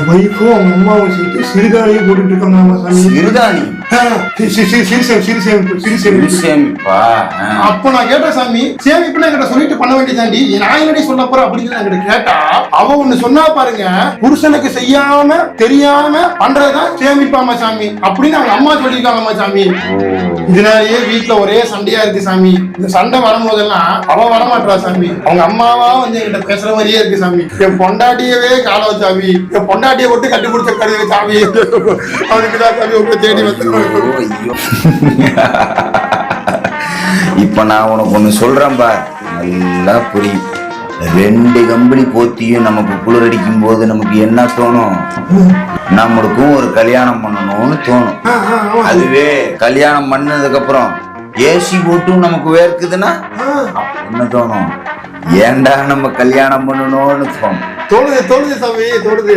வைஃபும் அவங்க அம்மாவும் சேர்த்து சிறுதானியை போட்டுட்டு இருக்காங்க சாமி. சிறுதானி சேமிப்பா. அப்ப நான் கேட்டேன் சாமி, சேமிப்புல என்கிட்ட சொல்லிட்டு பண்ண வேண்டியதாண்டி, நான் என்னடி சொல்ல போறேன் அப்படின்னு என்கிட்ட கேட்டா, அவ ஒண்ணு சொன்னா பாருங்க, புருஷனுக்கு செய்யாம தெரியாம பண்றதுதான் சேமிப்பாமா சாமி அப்படின்னு அவங்க அம்மா சொல்லியிருக்காங்கம்மா சாமி. இதனாலேயே வீட்டுல ஒரே சண்டையா இருக்கு சாமி. இந்த சண்டை வரும்போதெல்லாம் அவ வரமாட்டா சாமி, அவங்க அம்மாவா வந்து என்கிட்ட பேசுற மாதிரியே இருக்கு சாமி. என் பொண்டாட்டியவே கால சாமி, என் பொண்டாட்டியை விட்டு கட்டி கொடுத்த கருது சாமி. அவனுக்குதான் சாமி உங்களை தேடி வந்து. இப்ப நான் உனக்கு ஒண்ணு சொல்றேன் பார், நல்லா புரியும். 2 கம்பளி போத்தியும் நமக்கு குளிரடிக்கும் போது நமக்கு என்ன தோணும்? நம்மளுக்கும் ஒரு கல்யாணம் பண்ணணும்னு தோணும். அதுவே கல்யாணம் பண்ணதுக்கு அப்புறம் ஏசி போட்டும் நமக்கு வேர்க்குதுன்னா என்ன தோணும்? ஏன்டா நம்ம கல்யாணம் பண்ணணும்னு தோணும். தோணுது சாமி, தோணுது.